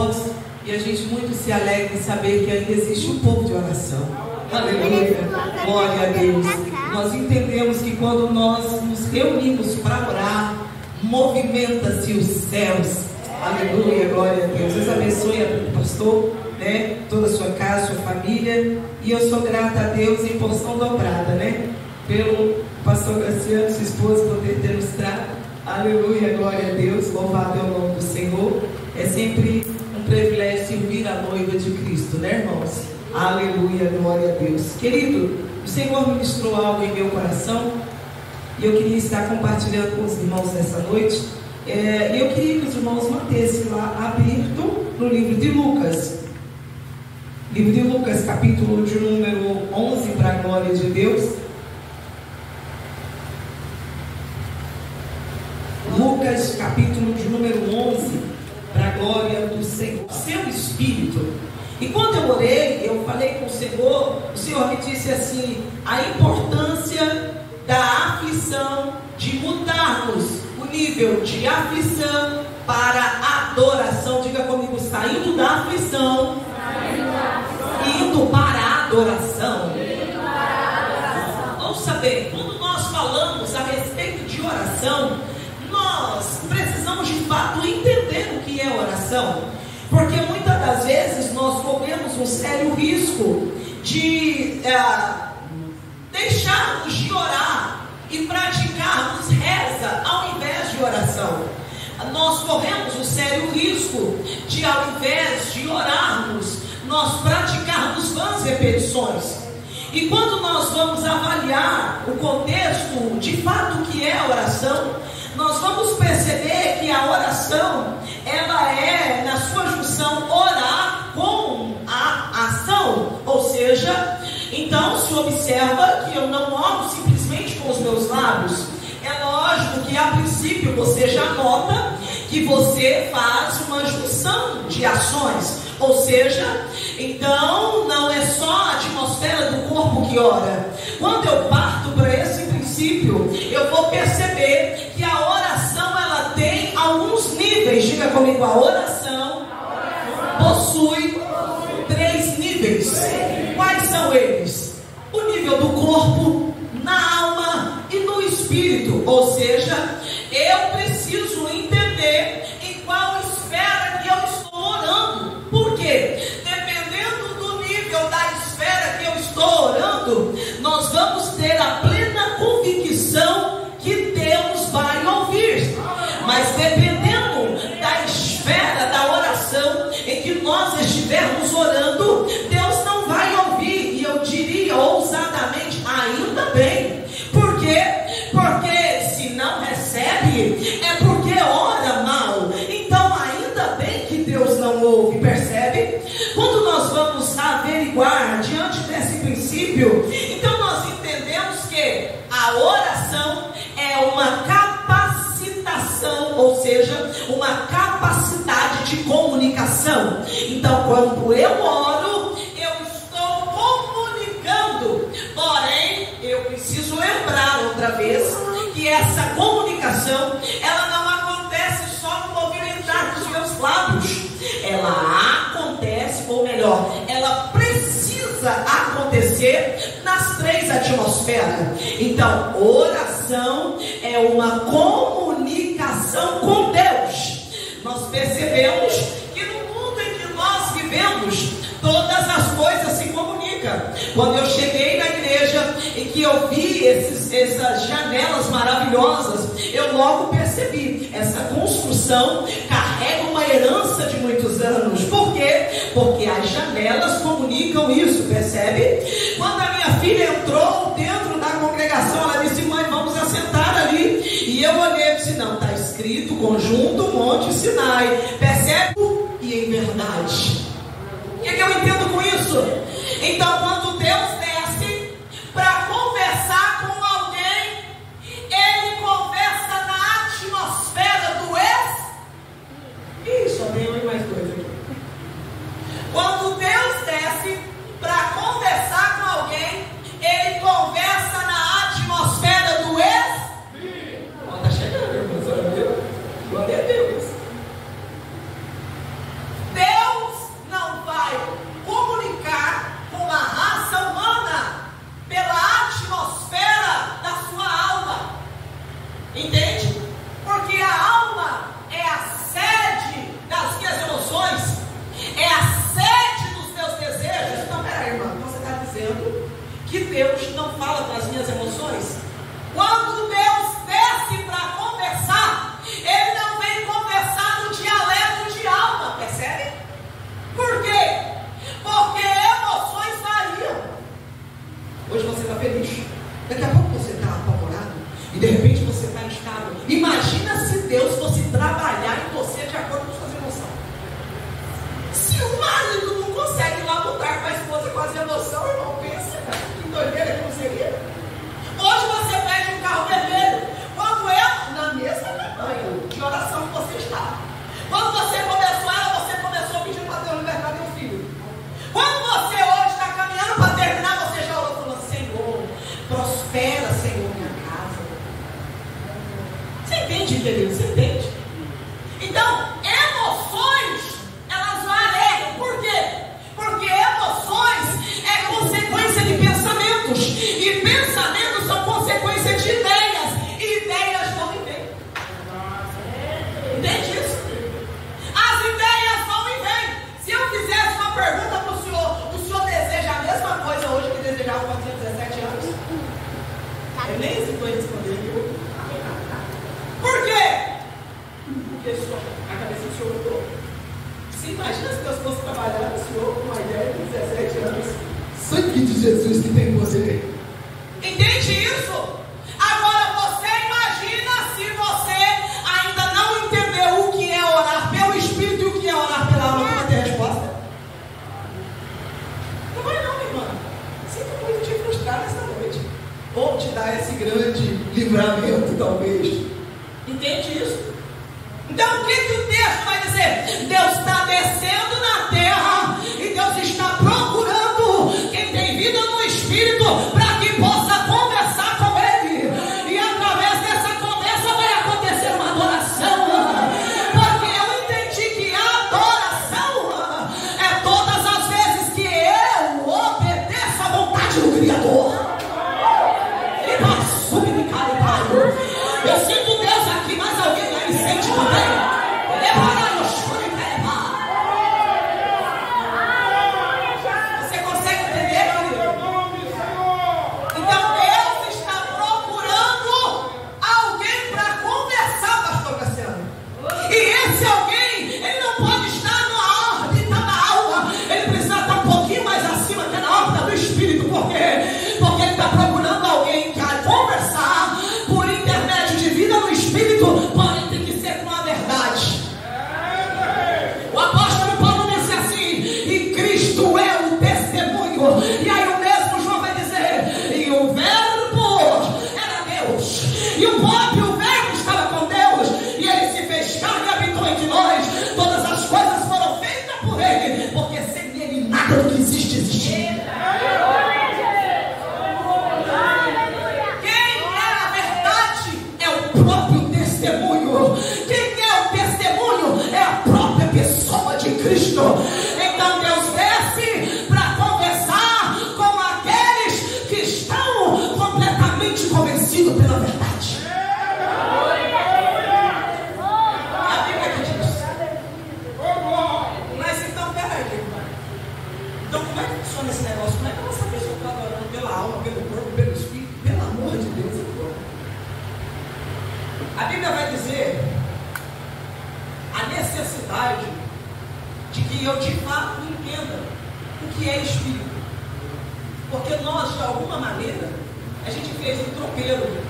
voz e a gente muito se alegra em saber que ainda existe um povo de oração. Aleluia, glória a Deus. Nós entendemos que quando nós nos reunimos para orar, movimenta-se os céus. Aleluia, glória a Deus. Deus abençoe o pastor, né? Toda a sua casa, sua família. E eu sou grata a Deus em porção dobrada, né? Pelo pastor Graciano, sua esposa, poder ter nos trago. Aleluia, glória a Deus. Louvado é o nome do Senhor. É sempre um privilégio servir a noiva de Cristo, né, irmãos? Aleluia, glória a Deus. Querido, o Senhor ministrou algo em meu coração e eu queria estar compartilhando com os irmãos nessa noite. Eu queria que os irmãos mantessem lá aberto no livro de Lucas. Livro de Lucas, capítulo de número 11, para a glória de Deus. Lucas, capítulo de número 11, para a glória do Senhor. Seu espírito. E quando eu orei, eu falei com o Senhor me disse assim: a importância da aflição, de mudarmos o nível de aflição para adoração. Diga comigo, saindo da aflição, indo para a adoração. Ouça bem, quando nós falamos a respeito de oração, nós precisamos de fato entender o que é oração, porque muitas das vezes nós corremos um sério risco de deixarmos de orar e praticarmos reza ao invés de oração. Nós corremos um sério risco de, ao invés de orarmos, nós praticarmos vãs repetições. E quando nós vamos avaliar o contexto de fato que é a oração, nós vamos perceber que a oração, ela é, na sua junção, orar com a ação. Ou seja, então se observa que eu não oro simplesmente com os meus lábios. É lógico que a princípio você já nota que você faz uma junção de ações. Ou seja, então não é só a atmosfera do corpo que ora. Quando eu parto para esse princípio, eu vou perceber que a oração, ela tem alguns níveis. Diga comigo, a oração possui 3 níveis. Quais são eles? O nível do corpo, na alma e no espírito. Ou seja, eu preciso entender em qual esfera que eu estou orando. Por quê? Dependendo do nível da esfera que eu estou orando, nós vamos ter a plena convicção que Deus vai ouvir. Mas dependendo da esfera da oração em que nós estivermos orando, Deus não vai ouvir. E eu diria ousadamente, ainda bem. Por quê? Porque se não recebe, é porque ora mal. Então ainda bem que Deus não ouve, percebe? Quando nós vamos averiguar diante desse princípio, então nós entendemos que a oração é uma capacitação, ou seja, uma capacidade de comunicação. Então quando eu oro, eu estou comunicando. Porém, eu preciso lembrar outra vez que essa comunicação, ela não acontece só no movimentar dos meus lábios. Ela acontece, ou melhor, ela precisa acontecer nas 3 atmosferas. Então, oração é uma comunicação com Deus. Nós percebemos que no mundo em que nós vivemos, todas as coisas se comunicam. Quando eu cheguei na igreja e que eu vi essas janelas maravilhosas, eu logo percebi, essa construção carrega uma herança de muitos anos. Por quê? Porque as janelas comunicam isso, percebe? Quando a minha filha entrou dentro da congregação, ela disse: mãe, vamos assentar ali. E eu olhei e disse: não, está escrito Conjunto Monte Sinai. Percebe? E em verdade. O que eu entendo com isso? Então, quando Deus desce para conversar com alguém, Ele conversa na atmosfera do só tem mais 2 aqui. Quando Deus desce para conversar com alguém, Ele conversa na atmosfera do Está chegando, irmão. Glória a Deus. Deus Deus não fala com as minhas emoções? Quando Deus desce para conversar, Ele não vem conversar no dialeto de alma, percebe? Por quê? Porque emoções variam. Hoje você está feliz, daqui a pouco você está apavorado, e de repente você está instável. Imagina se Deus fosse trabalhar em você de acordo com suas emoções. Se o marido não consegue lá lutar com a esposa com as emoções, irmão, pensa, que doideira que não seria. Hoje você pede um carro vermelho, quando na mesma campanha de oração que você está. Quando você começou ela, você começou pedindo para Deus libertar meu filho. Quando você hoje está caminhando para terminar, você já orou falando: Senhor, prospera, Senhor, minha casa. Você entende, querido? Você entende? Então, emoções, elas variam. Por quê? Porque emoções é consequência de pensamentos, e pensamentos são consequência de ideias, e ideias vão e vêm. Entende isso? As ideias vão e vêm. Se eu fizesse uma pergunta para o senhor deseja a mesma coisa hoje que desejava quando tinha 17 anos? Eu nem hesitou em responder, viu? Por quê? Porque a cabeça do senhor mudou. Você imagina se Deus fosse trabalhar no senhor com uma ideia de 17 anos? Sangue de Jesus que tem em você. Entende isso? Agora você imagina se você ainda não entendeu o que é orar pelo Espírito e o que é orar pela alma. Não vai ter resposta? Não vai não, minha irmã. Sinto muito te frustrar nessa noite, ou te dar esse grande livramento, talvez. Entende isso? Então o que o texto vai dizer? Deus está descendo na terra, e Deus está procurando quem tem vida no Espírito, para que possa conversar com Ele. E através dessa conversa vai acontecer uma adoração, porque eu entendi que a adoração é todas as vezes que eu obedeço à vontade do Criador. E para subir de cara e pai, eu sinto Deus aqui, mas alguém aí sente também. Você consegue entender, querido? Então Deus está procurando alguém para conversar, pastor Cassiano. E esse alguém, ele não pode estar na órbita da alma, ele precisa estar um pouquinho mais acima, que é na órbita do Espírito. Por quê? Porque ele está procurando alguém que vai conversar por intermédio de vida no Espírito, porém tem que ser com a verdade. O apóstolo Paulo disse assim: e Cristo é o testemunho. E aí o mesmo João vai dizer: e o verbo era Deus, e o próprio verbo estava com Deus, e ele se fez carne e habitou entre nós. Todas as coisas foram feitas por ele, porque sem ele nada do que existe existe. Cristo. Então Deus desce para conversar com aqueles que estão completamente convencidos pela verdade. A Bíblia que diz. Mas então, peraí. Então como é que funciona esse negócio? Como é que eu vou saber se eu estou adorando pela alma, pelo corpo, pelo Espírito? Pelo amor de Deus, a Bíblia vai dizer a necessidade de que eu de fato entenda o que é Espírito. Porque nós, de alguma maneira, a gente fez um tropeiro,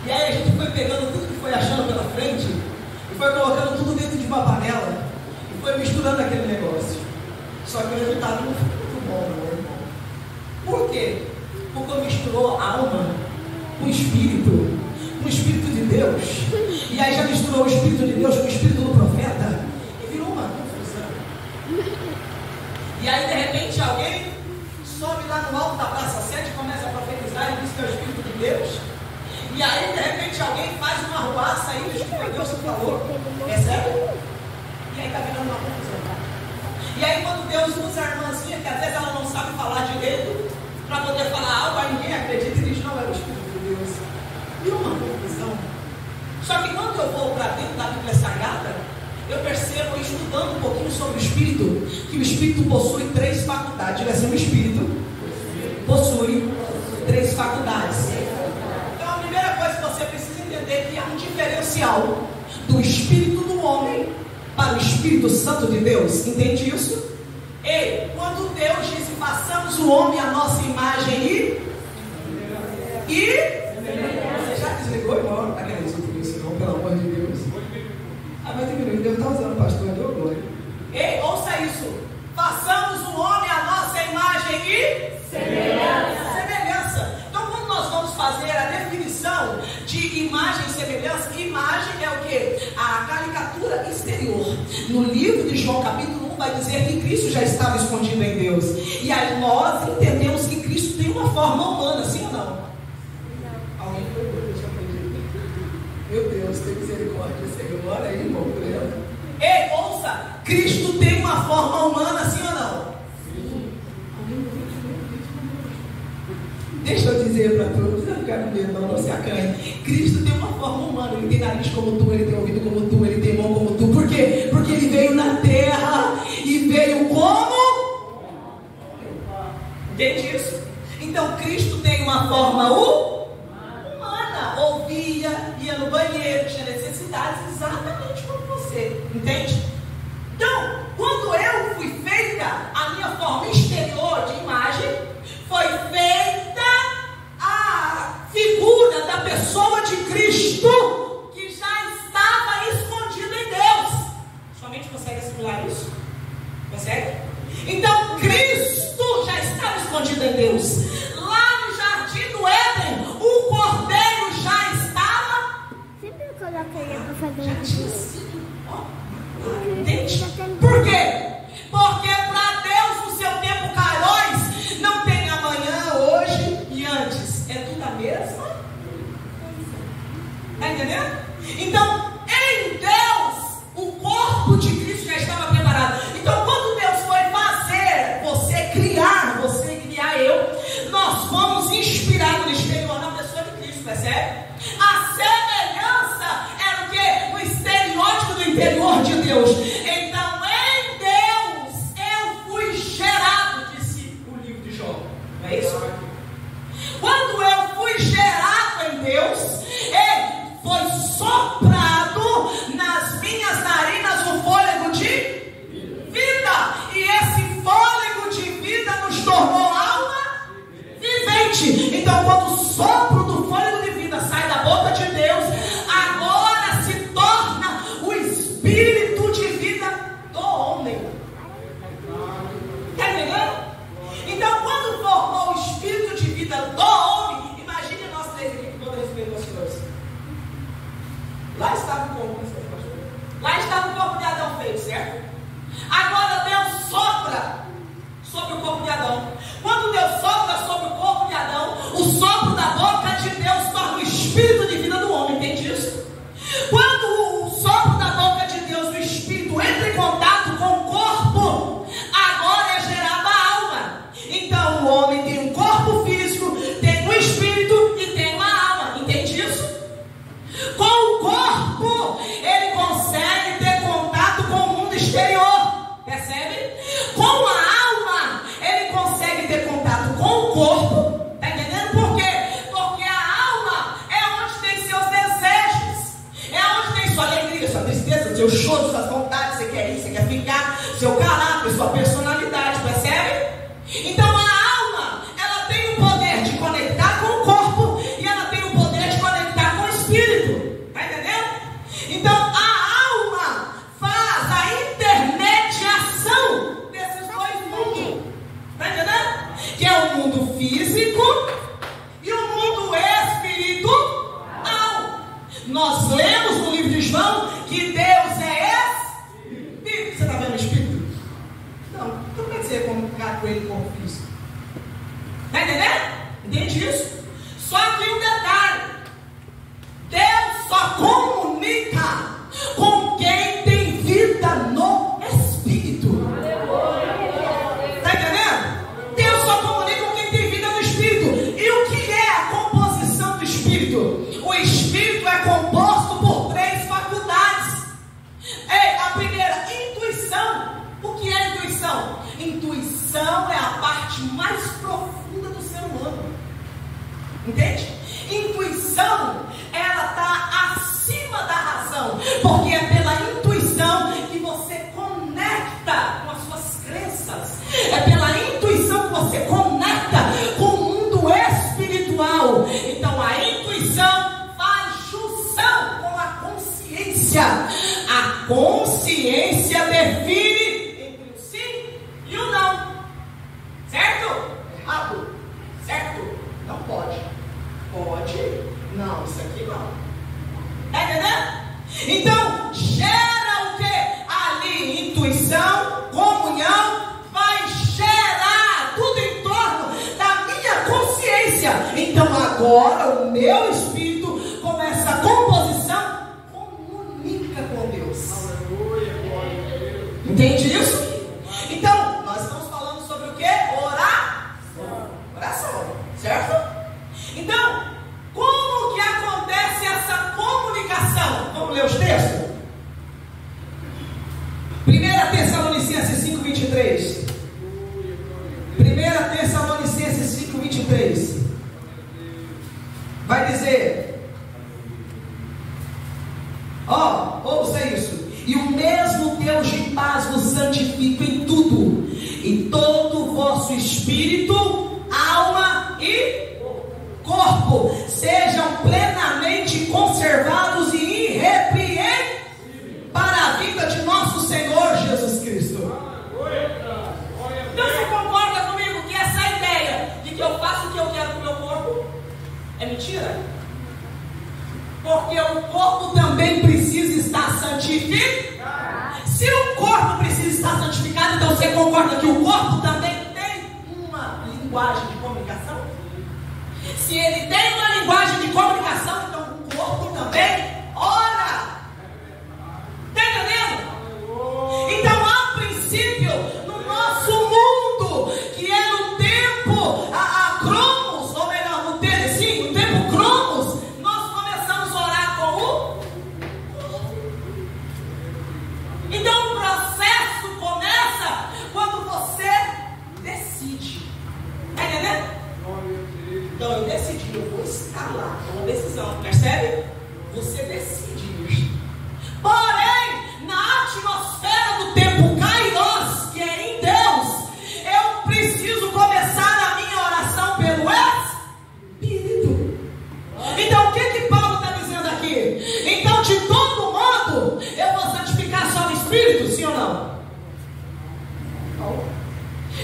e aí a gente foi pegando tudo que foi achando pela frente, e foi colocando tudo dentro de uma panela, e foi misturando aquele negócio. Só que o resultado não ficou muito bom, meu irmão. Por quê? Porque misturou a alma com o Espírito de Deus, e aí já misturou o Espírito de Deus com o Espírito do profeta, e virou uma confusão. E aí de repente alguém sobe lá no alto da Praça 7 e começa a profetizar e diz que é o Espírito de Deus. E aí de repente alguém faz uma arruaça e diz que foi Deus que falou. Percebe? E aí está virando uma confusão. E aí quando Deus usa a irmãzinha, que às vezes ela não sabe falar direito, para poder falar algo, aí ninguém acredita e diz: não, é o Espírito de Deus. E uma confusão. Só que quando eu vou para dentro da Bíblia Sagrada, eu percebo, estudando um pouquinho sobre o Espírito, que o Espírito possui 3 faculdades. Diga assim: o Espírito possui 3 faculdades. Então a primeira coisa que você precisa entender é que há um diferencial do espírito do homem para o Espírito Santo de Deus. Entende isso? E quando Deus disse: façamos o homem à nossa imagem você já desligou, irmão? Não está querendo isso, isso não, pelo amor de Deus. Mas Deus está usando o pastor, deu glória. Ei, ouça isso. Façamos o homem à nossa imagem e semelhança. Então, quando nós vamos fazer a definição de imagem e semelhança, imagem é o quê? A caricatura exterior. No livro de João, capítulo 1, vai dizer que Cristo já estava escondido em Deus. E aí nós entendemos que Cristo tem uma forma humana, sim ou não? Alguém foi bom, deixa eu aprender. Meu Deus, tem misericórdia, Senhor. Olha aí, irmão. Ei, ouça, Cristo tem uma forma humana, sim ou não? Sim. Deixa eu dizer para todos, não ficar com medo, não se acanhe. Cristo tem uma forma humana, ele tem nariz como tu, ele tem ouvido como tu, ele tem mão como tu. Por quê? Porque ele veio na terra e veio como? Entende isso? Então Cristo tem uma forma humana. Ouvia, ia no banheiro, tinha necessidades exatamente como você. Entende? Então, quando eu fui feita, a minha forma exterior de imagem foi feita a figura da pessoa de Cristo que já estava escondida em Deus. Somente consegue assimilar isso? Consegue? Então, Cristo já estava escondido em Deus. Lá no jardim do Éden, o cordeiro já estava. Sempre eu coloco ele para fazer isso. Entende? Por quê? Porque para Deus o seu tempo kairos não tem amanhã, hoje e antes. É tudo a mesma. Está entendendo? Então, em Deus, o corpo de Cristo já estava preparado. Então, quando Deus foi fazer você criar eu, nós fomos inspirados no exterior na pessoa de Cristo, percebe? A semelhança era o quê? O estereótipo do interior de Deus. Então, em Deus, eu fui gerado, disse o livro de Jó. Não é isso? Quando eu fui gerado em Deus, foi soprado nas minhas narinas o fôlego de vida. E esse fôlego de vida nos tornou alma vivente. Então, quando o sopro do fôlego de vida sai da boca de Deus, agora se torna o espírito de vida do homem. Está entendendo? Então, quando formou o espírito de vida do homem, imagine nós três aqui, com todo respeito aos senhores. Lá estava o corpo, lá estava o corpo de Adão feito, certo? Agora Deus sopra sobre o corpo de Adão. Quando Deus sopra sobre o corpo de Adão, o sopro da boca de Deus torna o espírito de vida do homem. Entende isso? Quando o sopro da boca de Deus, o espírito, entra em contato com o corpo, agora é gerada a alma. Então o homem tem um corpo físico, tem um espírito e tem uma alma. Entende isso? Com o corpo, ele consegue ter contato com o mundo exterior. Percebe? Com a alma, ele consegue ter contato com o corpo. Está entendendo por quê? Porque a alma é onde tem seus desejos, é onde tem sua alegria, sua tristeza, seu choro, suas vontades. Você quer ir, você quer ficar, seu caráter, sua personalidade. Percebe? Então a alma, ela tem o poder de conectar com o corpo e ela tem o poder de conectar com o espírito. Está entendendo? Então a alma faz a intermediação desses dois mundos. Está entendendo? Que é o mundo físico e o mundo espiritual. Nós lemos no livro de João que Deus é espírito. Você está vendo o espírito? Não. Então quer dizer como ficar com ele como físico. Está entendendo? Entende isso? Só que um detalhe: Deus só comunica com quem tem vida no Espírito. Está entendendo? Deus só comunica com quem tem vida no Espírito. E o que é a composição do Espírito? O Espírito é composto por 3 faculdades. A primeira, intuição. O que é intuição? Intuição é a parte mais profunda do ser humano. Entende? Intuição, ela está acima da razão, porque é pela intuição que você conecta com as suas crenças, é pela intuição que você conecta com o mundo espiritual. Então a intuição faz junção com a consciência. A consciência define entre o sim e o não. Certo? Errado? Certo? Não pode. Pode? Não, isso aqui não. Tá entendendo? Então, gera o que? Ali, intuição, comunhão, vai gerar tudo em torno da minha consciência. Então, agora, o meu espírito, com essa composição, comunica com Deus. Aleluia, glória a Deus. Entende isso? Então, nós estamos falando sobre o que? Oração. Certo? Então, como que acontece essa comunicação? Vamos ler os textos? 1 Tessalonicenses 5:23. 1 Tessalonicenses 5:23. Vai dizer: ouça isso. E o mesmo Deus de paz vos santifica em tudo, em todo o vosso espírito, alma e corpo sejam plenamente conservados e irrepreensíveis para a vida de nosso Senhor Jesus Cristo. Então você concorda comigo que essa ideia de que eu faço o que eu quero com o meu corpo é mentira? Porque o corpo também precisa estar santificado. Se o corpo precisa estar santificado, então você concorda que o corpo também tem uma linguagem de comunicação? Se ele tem uma linguagem de comunicação, então o corpo também ora. Está entendendo? Então, a princípio, no nosso mundo, que é no tempo Cronos, ou melhor, no tempo Cronos, nós começamos a orar com o corpo. Então, o processo começa quando você decide. Está entendendo? Então eu decidi, eu vou estar lá. É uma decisão, percebe? Você decide ir. Porém, na atmosfera do tempo Kairos, que é em Deus, eu preciso começar a minha oração pelo Espírito. Então o que Paulo está dizendo aqui? Então, de todo modo, eu vou santificar só o Espírito, sim ou não?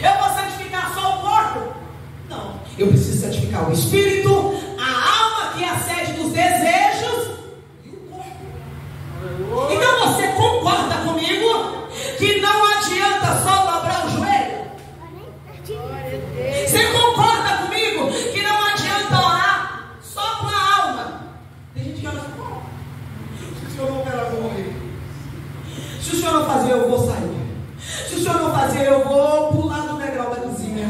Eu vou santificar só o corpo? Não. Eu preciso santificar o espírito, a alma, que é a sede dos desejos, e o corpo. Então você concorda comigo que não adianta só dobrar o joelho? Você concorda comigo que não adianta orar só com a alma? Tem gente que ora só. Se o senhor não operar, eu vou morrer. Se o senhor não fazer, eu vou sair. Se o senhor não fazer, eu vou pular do degrau da cozinha.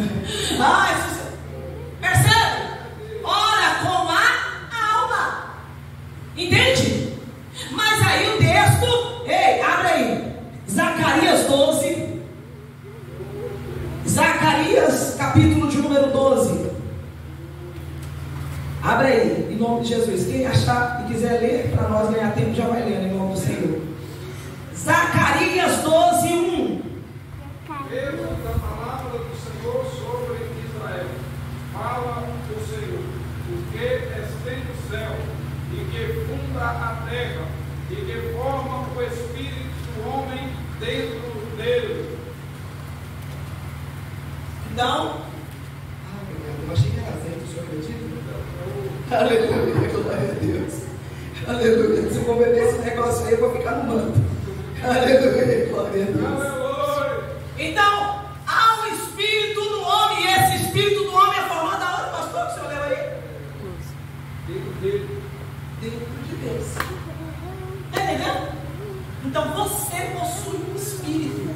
Percebe? Ora com a alma. Entende? Mas aí o texto, abre aí. Zacarias 12. Zacarias, capítulo de número 12. Abre aí, em nome de Jesus. Quem achar e quiser ler, para nós ganhar tempo, já vai lendo, em nome do Senhor. Zacarias 12, 1. Lembra da palavra do Senhor sobre Israel. Fala o Senhor, o que estende o céu, e que funda a terra, e que forma o espírito do homem dentro dele. Então, eu achei que era certo, o senhor acredita? Aleluia, glória a Deus. Aleluia, se eu vou beber esse negócio aí, eu vou ficar no manto. Aleluia, glória a Deus. Então, há um espírito no homem, e esse espírito do homem é formado aonde, pastor, que o senhor leu aí? Dentro de Deus. Está entendendo? Então você possui um espírito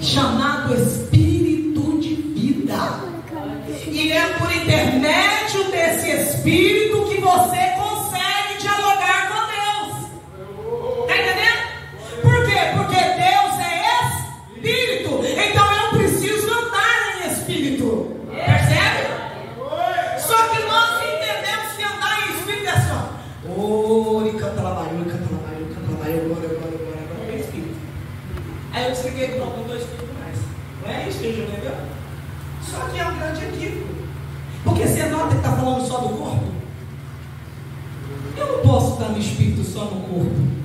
chamado Espírito de Vida. E é por intermédio desse espírito que você consegue dialogar com Deus. Está entendendo? Por quê? Porque Deus é espírito. Então eu preciso andar em espírito. Percebe? Só que nós entendemos seja, entendeu? Só que é um grande equívoco. Porque você nota que está falando só do corpo? Eu não posso estar no espírito só no corpo.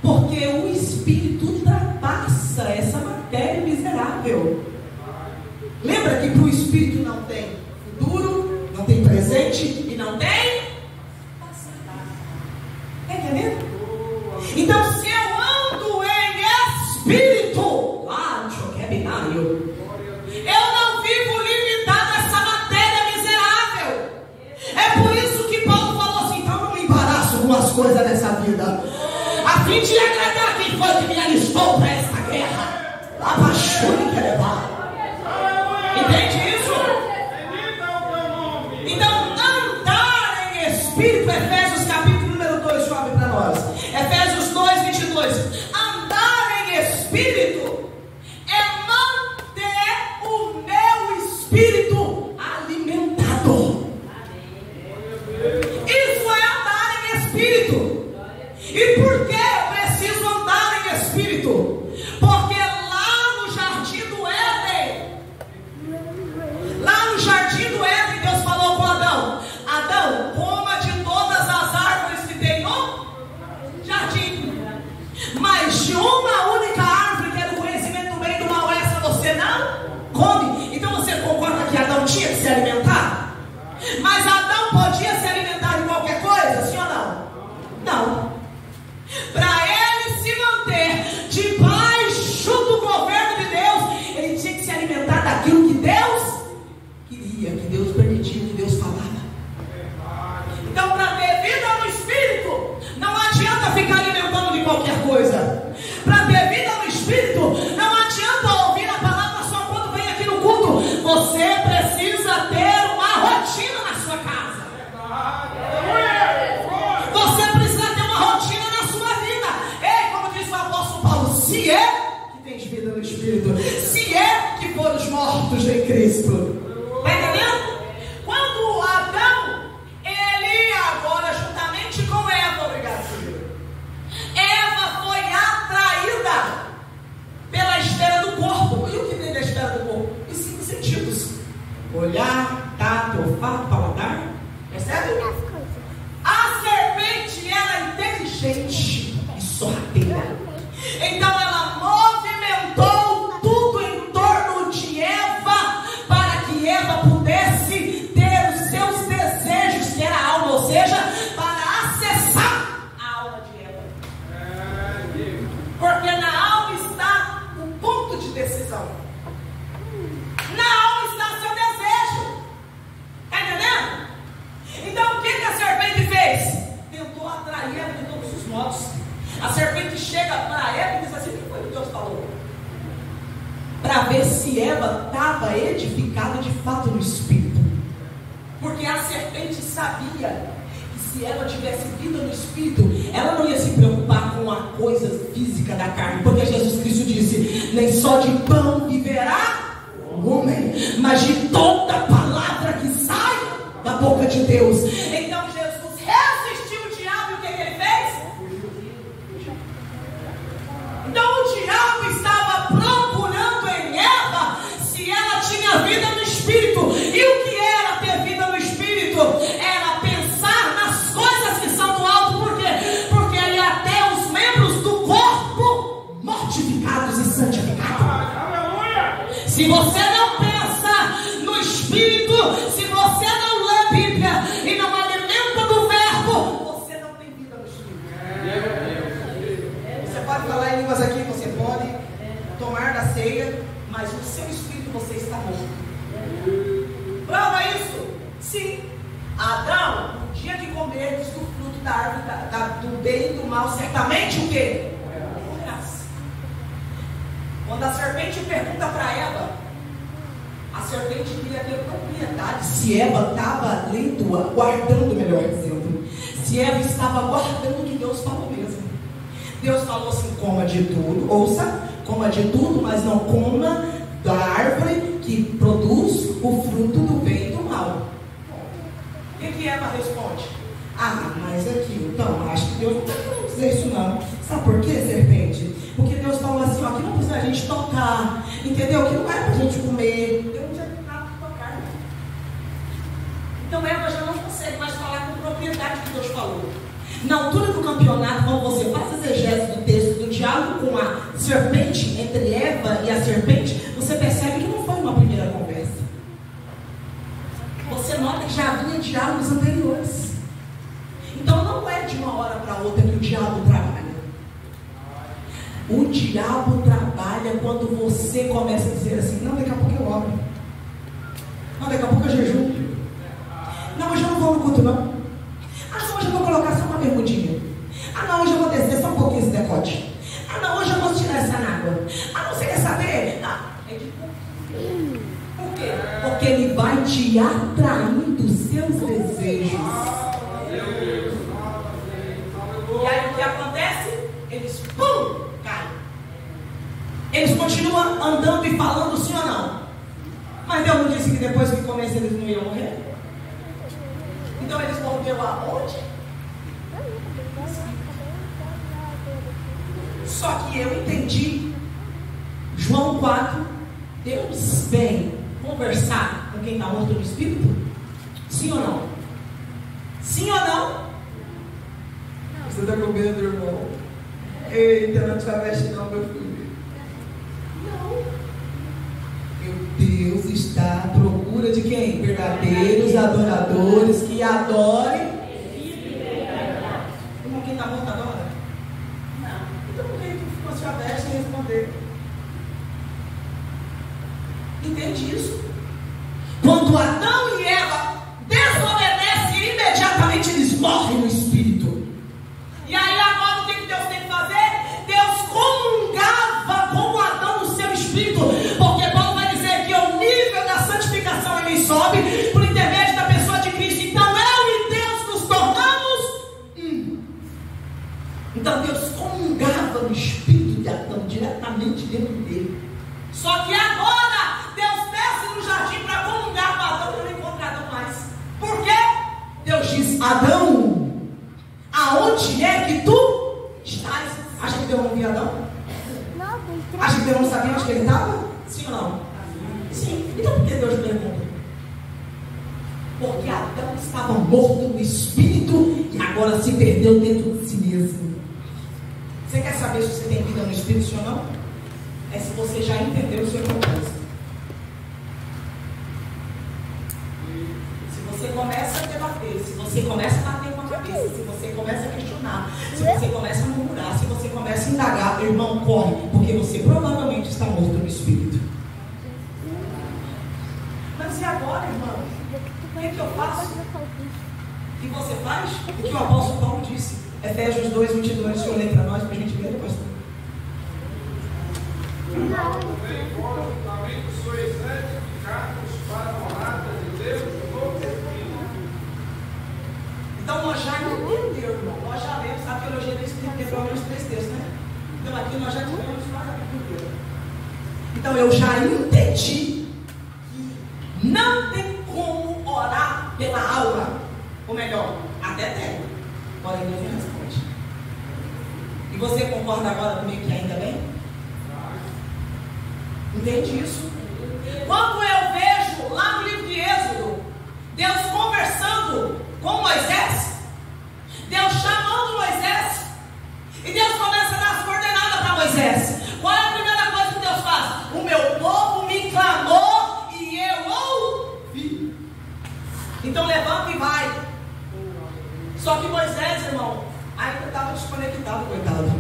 Porque o espírito ultrapassa essa matéria miserável. Lembra que para o espírito não tem futuro, não tem presente e não tem passado. Está entendendo? Então, se eu ando em espírito, lá no choque binário, eu não vivo limitado a essa matéria miserável. É por isso que Paulo falou assim: então não me embaraço com as coisas dessa vida, a fim de agradar quem foi que me alistou para esta guerra. Apaixone que levar. Entende isso? Então, andar em espírito, Efésios capítulo número 2, chove para nós. Efésios 2, 22. Andar em espírito é manter o meu espírito alimentado. Isso é andar em espírito. E por que eu preciso andar em espírito? Porque lá no jardim do Éden, Deus falou com Adão: Adão, coma de todas as árvores que tem no jardim, mas de uma única árvore, que é do conhecimento do bem e do mal, essa você não come. Então você concorda que Adão tinha que se alimentar? Mas Adão podia se alimentar de qualquer coisa, sim ou não? Não. Para ele se manter debaixo do governo de Deus, ele tinha que se alimentar daquilo que Deus queria, que Deus permitia, que Deus falava. Então, para ter vida no espírito, não adianta ficar alimentando de qualquer coisa. Para ter vida no espírito, não adianta ouvir a palavra só quando vem aqui no culto. Você precisa ter uma rotina na sua casa. Você precisa ter uma rotina na sua vida. Ei, como disse o apóstolo Paulo: se é que tens vida no espírito, se é que foram mortos em Cristo. Está entendendo? Quando Adão, ele agora juntamente com Eva, obrigado, Silvio, Eva foi atraída pela esfera do corpo. E o que tem da esfera do corpo? Os 5 sentidos: olhar, tato, olfato, paladar. Percebe? A serpente era inteligente e sorrateira. Então ela movimentou tudo em torno de Eva, para que Eva pudesse ter os seus desejos, que era a alma, ou seja, para acessar a alma de Eva. Porque na alma está o ponto de decisão. Na alma está seu desejo. Está entendendo? Então o que a serpente fez? Tentou atrair Eva de todos os modos. A serpente chega para Eva e diz assim: o que foi que Deus falou? Para ver se Eva estava edificada de fato no espírito. Porque a serpente sabia que se ela tivesse vida no espírito, ela não ia se preocupar com a coisa física da carne. Porque Jesus Cristo disse: nem só de pão viverá o homem, mas de toda palavra que sai da boca de Deus. Então Jesus resistiu o diabo, e o que ele fez? Então o diabo estava procurando em Eva se ela tinha vida no espírito. E o que era ter vida no espírito? Era pensar nas coisas que são do alto. Por quê? Porque aí até os membros do corpo mortificados e santificados. Se você não pensa no espírito, se você não lê Bíblia e não alimenta do verbo, você não tem vida no espírito. Você pode falar em línguas aqui, você pode tomar da ceia, mas no seu espírito você está morto. Prova isso? Sim. Adão, no dia que comerdes do fruto da árvore do bem e do mal, certamente o quê? Morrerás. Quando a serpente pergunta para Eva, a serpente queria ter propriedade se Eva estava lendo, guardando, melhor dizendo, se Eva estava guardando o que Deus falou mesmo. Deus falou assim: coma de tudo, ouça, coma de tudo, mas não coma da árvore que produz o fruto do bem e do mal. O que Eva responde? Ah, mas aqui, então, acho que Deus não está querendo dizer isso não. Sabe por quê, serpente? Porque Deus falou assim, ó, que não precisa a gente tocar, entendeu? Que não é pra gente comer. Deus não tinha nada para tocar, né? Então Eva já não consegue mais falar com propriedade que Deus falou. Na altura do campeonato, quando você faz exegese do texto, do diálogo com a serpente, entre Eva e a serpente, você percebe que não foi uma primeira conversa. Você nota que já havia diálogos anteriores. Então não é de uma hora para outra que o diabo trabalha. O diabo trabalha quando você começa a dizer assim, não, daqui a pouco eu oro. Não, daqui a pouco eu jejum. Não, hoje eu não vou no culto não. Ah, não, hoje eu vou colocar só uma bermudinha. Ah, não, hoje eu vou descer só um pouquinho esse decote. Ah, não, hoje eu vou tirar essa água. Ah, não, você quer saber? Ah, é de por quê? Porque ele vai te atraindo os seus desejos. E aí o que acontece? Eles, pum, caem. Eles continuam andando e falando sim ou não. Mas Deus não disse que depois que comece eles não iam morrer? Então eles morreram aonde? Só que eu entendi. João 4, Deus vem conversar com quem está morto no espírito? Sim ou não? Sim ou não? Você está com medo, irmão? Eita, não te aveste não, meu filho. Não. Meu Deus está à procura de quem? Verdadeiros adoradores que adorem. Irmão, quem está morto adora? Não. Então por que tu ficou se aveste e responder? Entende isso? Quando Adão e Eva desobedecem, imediatamente eles morrem no espírito. E aí agora o que Deus tem que fazer? Deus comungava com Adão no seu espírito. Porque Paulo vai dizer que o nível da santificação ele sobe por intermédio da pessoa de Cristo. Então eu e Deus nos tornamos Então Deus comungava no espírito de Adão diretamente dentro dele. Só que agora Deus desce no jardim para comungar com Adão e não encontra Adão mais. Por quê? Deus diz, Adão, aonde é que tu estás? Acha que Deus não via Adão? Acha que Deus não sabia onde ele estava? Sim ou não? Sim. Então por que Deus pergunta? Porque Adão estava morto no espírito e agora se perdeu dentro de si mesmo. Você quer saber se você tem vida no espírito, sim ou não? É se você já entendeu o seu propósito. Se você começa a debater, se você começa a bater com a cabeça, se você começa a questionar, se você começa a murmurar, se você começa a indagar, irmão, corre, porque você provavelmente está morto no espírito. Mas e agora, irmão? O que eu faço? O que você faz? O que o apóstolo Paulo disse? Efésios 2, 22, o senhor lê para nós, para a gente ler, pastor. Juntamente sois santificados para a morada de Deus no Espírito. Então nós já entendemos, irmão. Nós já lemos a teologia do Espírito, que é pelo menos 3 textos, né? Então aqui nós já tivemos quase a Bíblia. Então eu já entendi que não tem como orar pela alma. Ou melhor, até tem. Porém Deus não responde. E você concorda agora comigo que ainda bem? Entende isso? Quando eu vejo lá no livro de Êxodo, Deus conversando com Moisés, Deus chamando Moisés, e Deus começa a dar as coordenadas para Moisés. Qual é a primeira coisa que Deus faz? O meu povo me clamou e eu ouvi. Então levanta e vai. Só que Moisés, irmão, ainda estava desconectado, coitado.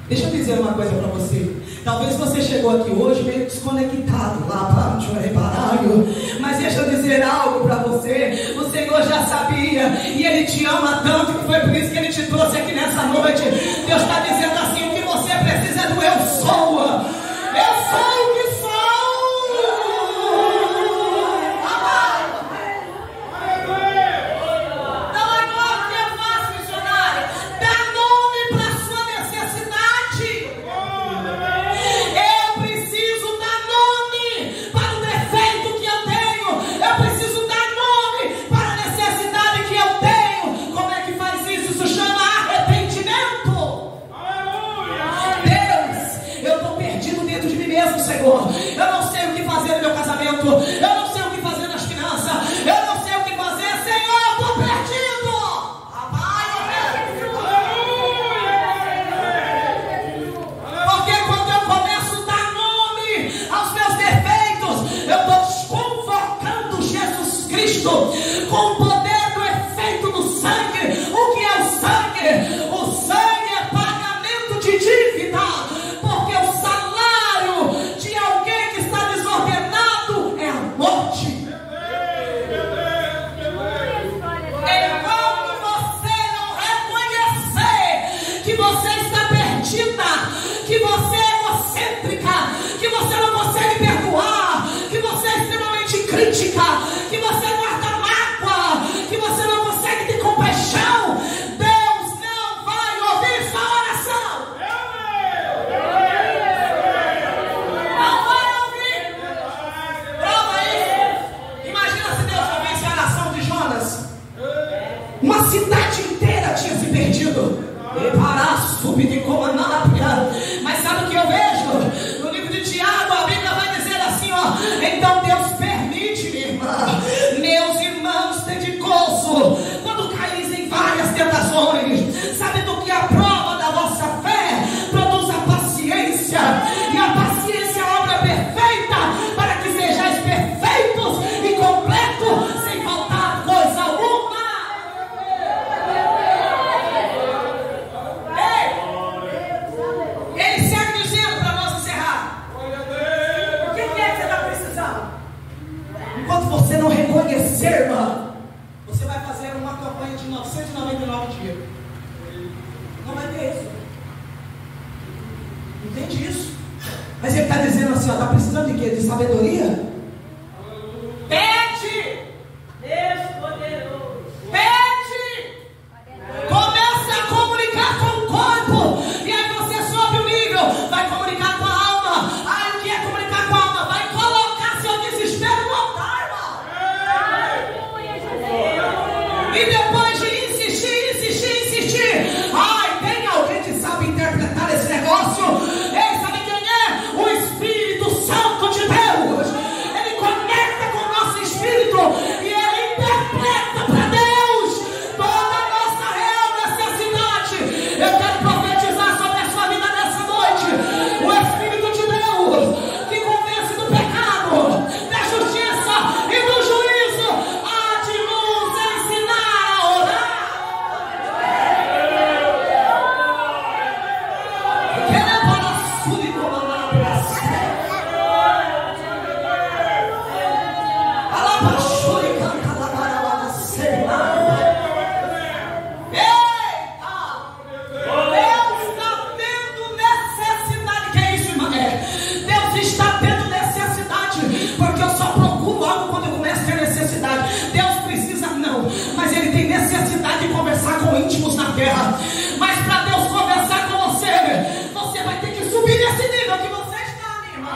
Deixa eu dizer uma coisa para você. Talvez você chegou aqui hoje meio desconectado, lá para o reparário. Mas deixa eu dizer algo para você. O Senhor já sabia e Ele te ama tanto que foi por isso que Ele te trouxe aqui nessa noite. Deus está dizendo assim, o que você precisa é do eu sou. Eu sou o que sou. Eu não sei o que fazer no meu casamento. Eu não sei o que fazer nas finanças. Eu não sei o que fazer. Senhor, eu estou perdido. Porque quando eu começo a dar nome aos meus defeitos, eu estou convocando Jesus Cristo com o poder do efeito do sangue. O que é o sangue? O sangue é pagamento de dívida. Porque o salário de alguém que está desordenado é a morte. Enquanto você não reconhecer que você está perdida, que você é egocêntrica, que você não consegue perdoar, que você é extremamente crítica, que você guarda mágoa, que você não consegue ter compaixão, Deus não vai ouvir sua oração. Não vai ouvir. Prova isso. Imagina se Deus ouvisse a oração de Jonas. Uma cidade inteira tinha se perdido. Mas sabe o que eu vejo? No livro de Tiago, a Bíblia vai dizer assim, ó: então Deus permite, minha irmã, meus irmãos, tende gozo quando caís em várias tentações, sabendo que a prova da vossa fé produz a paciência, e a paciência é a obra perfeita, para que sejais perfeitos e completos, sem faltar coisa alguma. Ele segue dizendo para nós encerrar. O que é que você está precisando? Enquanto você não reconhecer, irmã, você vai fazer uma campanha de 999 dias. Não vai ter isso. Entende isso? Mas ele está dizendo assim, ó, está precisando de quê? De sabedoria? Pede! Deus poderoso. Pede! Começa a comunicar com o corpo. E aí você sobe o nível. Vai comunicar com a alma. Aí o que é comunicar com a alma? Vai colocar seu desespero no altar, irmão. E depois de insistir. Ai, tem alguém que sabe interpretar esse negócio? Ei, sabe quem é? O Espírito Santo de Deus. Ele conecta com o nosso espírito e ele interpreta para Deus toda a nossa real necessidade. Eu quero profetizar sobre a sua vida nessa noite. O Espírito de Deus que convence do pecado, da justiça e do juízo, há de nos ensinar a orar. Deus está tendo necessidade, porque eu só procuro algo quando eu começo a ter necessidade. Deus precisa não, mas Ele tem necessidade de conversar com íntimos na terra. Mas para Deus conversar com você, você vai ter que subir nesse nível que você está, minha irmã.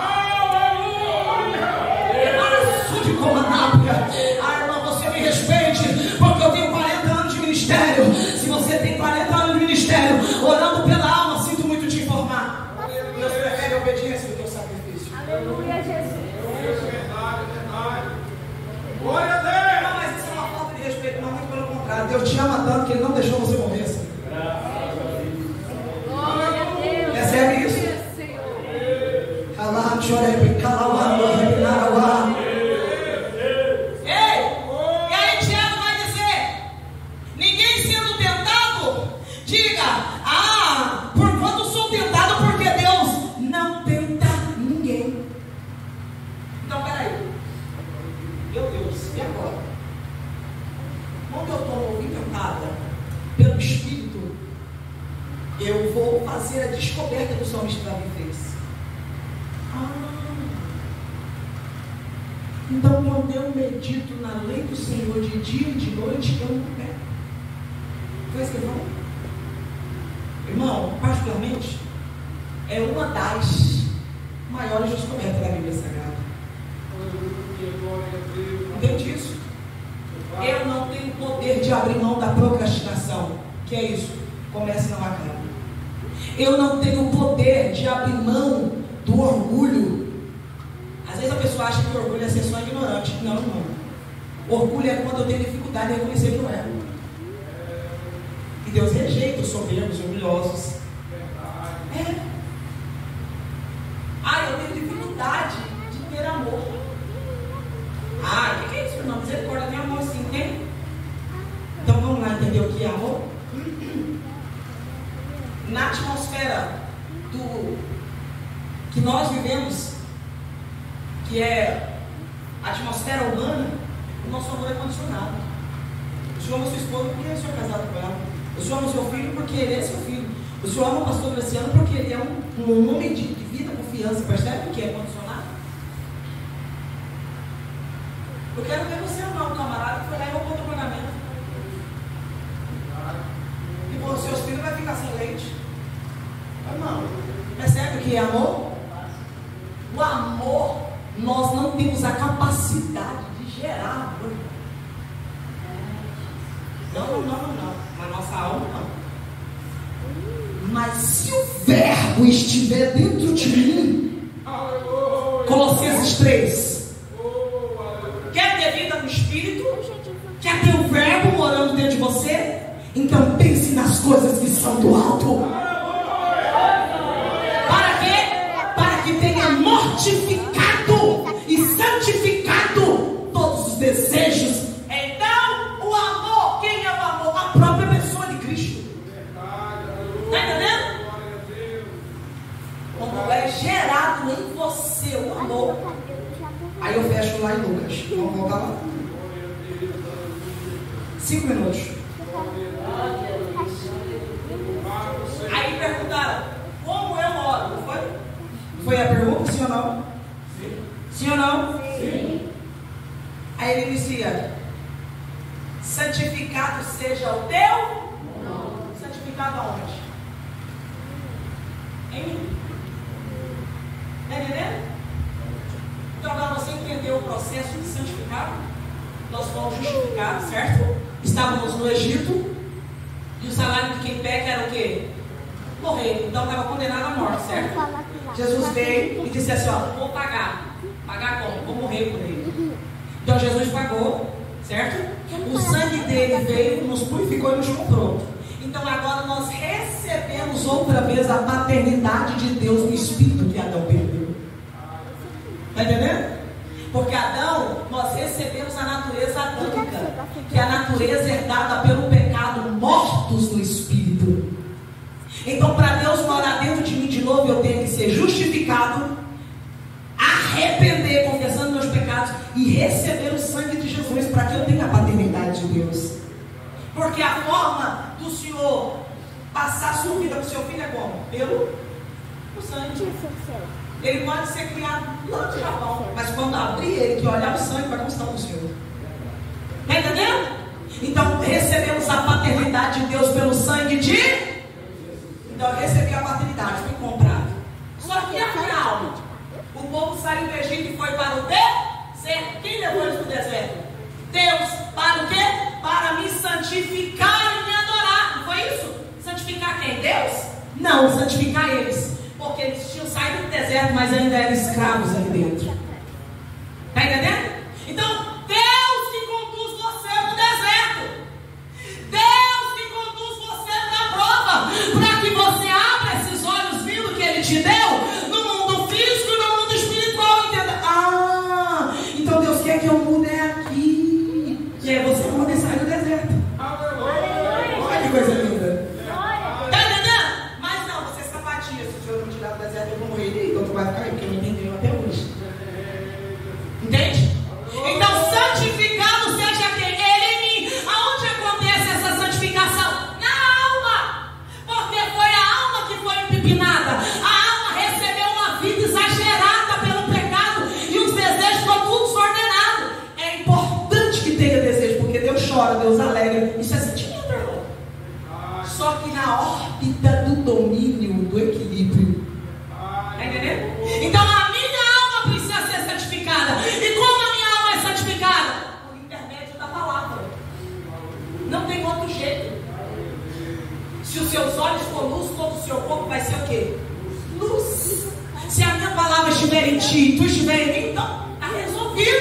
Ah, irmã, você me respeite, porque eu tenho 40 anos de ministério. Se você tem 40 anos de ministério, orando pela alma, sinto muito te informar. Deus prefere a obediência do que o sacrifício. Aleluia, Jesus. Verdade. Glória a Deus. Não, mas isso é uma falta de respeito, não, muito pelo contrário. Deus te ama tanto que Ele não deixou você morrer assim. Glória a Deus. Recebe isso? Ei, e aí Tiago vai dizer: ninguém sendo tentado, diga, porquanto sou tentado, porque Deus não tenta ninguém. Então, peraí. Meu Deus, e agora? Quando eu estou tentada pelo Espírito, eu vou fazer a descoberta que o salmista Davi fez. Então, quando eu medito na lei do Senhor de dia e de noite, eu não peco. Foi isso que ele falou? Irmão, particularmente, é uma das maiores descobertas da Bíblia Sagrada. Entende isso? Eu não tenho poder de abrir mão da procrastinação. Que é isso? Comece e não acabe. Eu não tenho poder de abrir mão do orgulho. a pessoa acha que orgulho é ser só ignorante. Não, não. Orgulho é quando eu tenho dificuldade em reconhecer que eu erro. E Deus rejeita os soberbos, orgulhosos. É. Eu tenho dificuldade de ter amor. O que é isso, irmão? Misericórdia, tem amor sim, tem? Então vamos lá entender o que é amor? Na atmosfera que nós vivemos, que é a atmosfera humana, o nosso amor é condicionado. O senhor ama sua esposa porque o senhor é casado com ela. O senhor ama seu filho porque ele é seu filho. O senhor ama o pastor Graciano porque ele é um homem de vida, confiança. Percebe o que é condicionado? Eu quero ver você amar um camarada que foi lá e roubou o pagamento. E os seus filhos vão ficar sem leite. Não. Percebe o que é amor? O amor, nós não temos a capacidade de gerar amor. Não. Na nossa alma, não. Mas se o verbo estiver dentro de mim, Colossenses 3, quer ter vida no Espírito? Quer ter o verbo morando dentro de você? Então pense nas coisas que são do alto. Para quê? Para que tenha mortificado e santificado todos os desejos. Então, o amor, quem é o amor? A própria pessoa de Cristo. Está entendendo? Quando é gerado em você o amor. Aí eu fecho lá em Lucas. Vamos voltar lá? 5 minutos. Aí perguntaram, como eu oro? Não foi? Foi a pergunta, sim ou não? Sim. Sim ou não? Sim. Aí ele inicia: santificado seja o teu? Não. Santificado aonde? Em mim. Está entendendo? Então, para você entender o processo de santificado, nós fomos justificados, certo? Estávamos no Egito e o salário de quem peca era o quê? Morrer. Então estava condenado à morte, certo? Jesus veio e disse assim: vou pagar. Pagar como? Vou morrer por ele. Então Jesus pagou, certo? O sangue dele veio, nos purificou e nos comprou. Então agora nós recebemos outra vez a paternidade de Deus no Espírito que Adão perdeu. Está entendendo? Porque Adão, nós recebemos a natureza adâmica, que é a natureza herdada pelo pecado, mortos no Espírito. Então, para Deus morar dentro de mim de novo, eu tenho que ser justificado, arrepender, confessando meus pecados e receber o sangue de Jesus para que eu tenha a paternidade de Deus. Porque a forma do Senhor passar a sua vida para o seu filho é como? Pelo sangue. Ele pode ser criado lá de Japão, mas quando abrir ele, que olhar o sangue, vai constar para o Senhor. Está entendendo? Então recebemos a paternidade de Deus pelo sangue de. Então eu recebi a paternidade, fui comprado. Só que afinal, o povo saiu do Egito e foi para o deserto. Quem levou eles para o deserto? Deus. Para o quê? Para me santificar e me adorar. Não foi isso? Santificar quem? Deus? Não, santificar eles. Porque eles tinham saído do deserto, mas ainda eram escravos ali dentro. Está entendendo? Então, Deus que conduz você no deserto. Deus que conduz você na prova. Para que você abra esses olhos vindo que Ele te deu no mundo físico e no mundo espiritual. Entenda? Então Deus quer que eu mude aqui. Que é você poder sair do deserto. Olha que coisa linda. Vai ficar aí, porque não entendeu até hoje.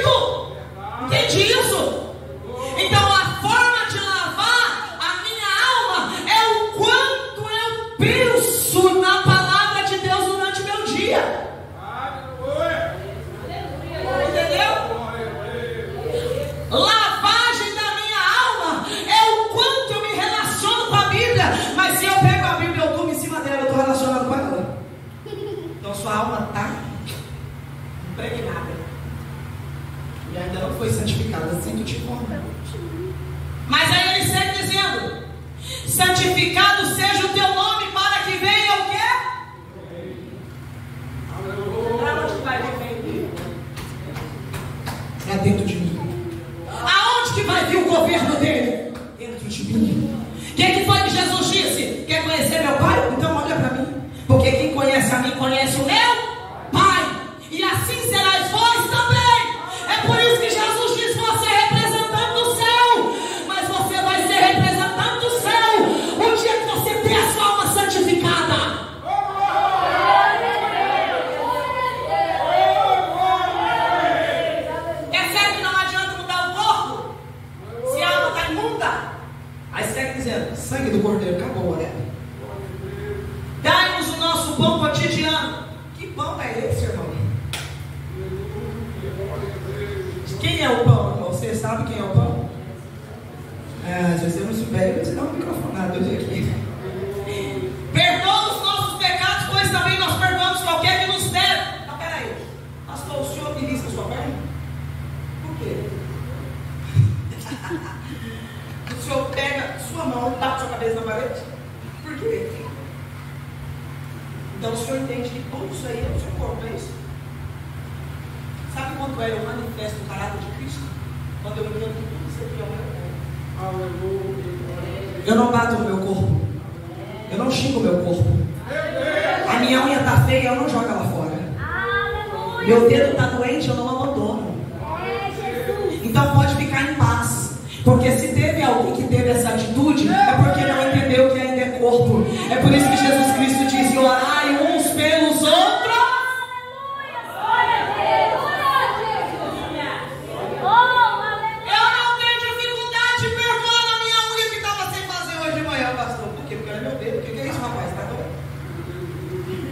Espírito. Entende isso? Então a forma de lavar a minha alma é o quanto eu penso na palavra de Deus durante o meu dia. Entendeu? Lavagem da minha alma é o quanto eu me relaciono com a Bíblia. Mas se eu pego a Bíblia e eu durmo em cima dela, eu estou relacionado com ela. Então sua alma está impregnada e ainda não foi santificada. Sinto te informar. Mas aí ele segue dizendo: santificado seja o teu nome, para que venha o quê? Para onde vai vir? Para dentro de mim. Aonde que vai vir o governo dele? Dentro de mim. O que foi que Jesus disse? Quer conhecer meu Pai? Então olha para mim. Porque quem conhece a mim conhece o meu Pai. E assim serás vós também. É por isso que Jesus diz: você é representante do céu. Mas você vai ser representante do céu o dia que você ter a sua alma santificada. Percebe que não adianta mudar o corpo se a alma está imunda? Aí segue dizendo: sangue do Cordeiro, acabou, né? Dai-nos o nosso pão cotidiano. Que pão é esse, irmão? Quem é o pão, irmão? Você sabe quem é o pão? Se você não souber, você dá um microfonado hoje aqui. Perdoa os nossos pecados, pois também nós perdoamos qualquer que nos deve. Não, peraí. Pastor, o senhor ministra sua perna? Por quê? O senhor pega sua mão e bate sua cabeça na parede? Por quê? Então o senhor entende que tudo isso aí é o seu corpo, é isso? Sabe quanto eu manifesto o caráter de Cristo? Quando eu entendo que tudo isso aqui é o meu corpo. Eu não bato no meu corpo. Eu não xingo o meu corpo. A minha unha está feia, eu não jogo ela fora. Meu dedo está doente, eu não abandono. Então pode ficar em paz. Porque se teve alguém que teve essa atitude, é porque não entendeu que ainda é corpo. É por isso que Jesus Cristo diz: orai uns pelos outros. Eu não tenho dificuldade de perdoar a minha unha que estava sem fazer hoje de manhã, pastor. Por quê? Porque era meu dedo. O que é isso, rapaz? Tá doendo?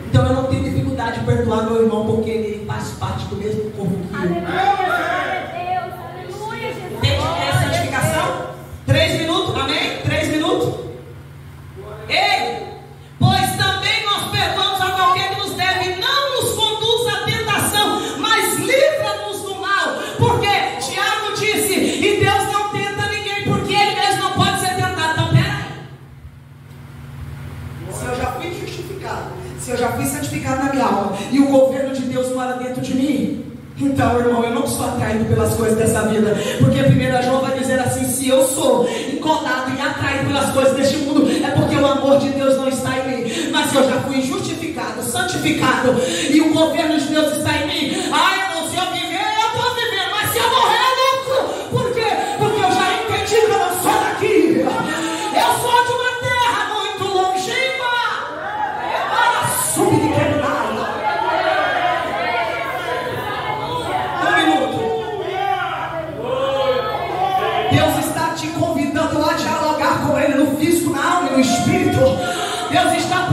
Então eu não tenho dificuldade de perdoar meu irmão, porque ele faz parte do mesmo corpo que eu. Tem que ter santificação? 3 minutos, amém? 3 minutos. Ei, pois também nós perdoamos a qualquer que nos deve, não nos conduz à tentação, mas livra-nos do mal. Porque Tiago disse: e Deus não tenta ninguém, porque Ele mesmo não pode ser tentado. Então peraí, se eu já fui justificado, se eu já fui santificado na minha alma, e o governo de Deus mora dentro de mim, então, irmão, eu não sou atraído pelas coisas dessa vida. Porque 1 João vai dizer assim: se eu sou encolado e atraído pelas coisas deste mundo, é porque o amor de Deus não está em mim. Mas se eu já fui justificado, santificado, e o governo de Deus está em mim, irmão, se eu viver, eu estou vivendo. Mas se eu morrer, é lucro. Por quê? Porque eu já entendi que eu não sou daqui. Eu sou de uma terra muito longínqua. Para subir de quebrar. Deus está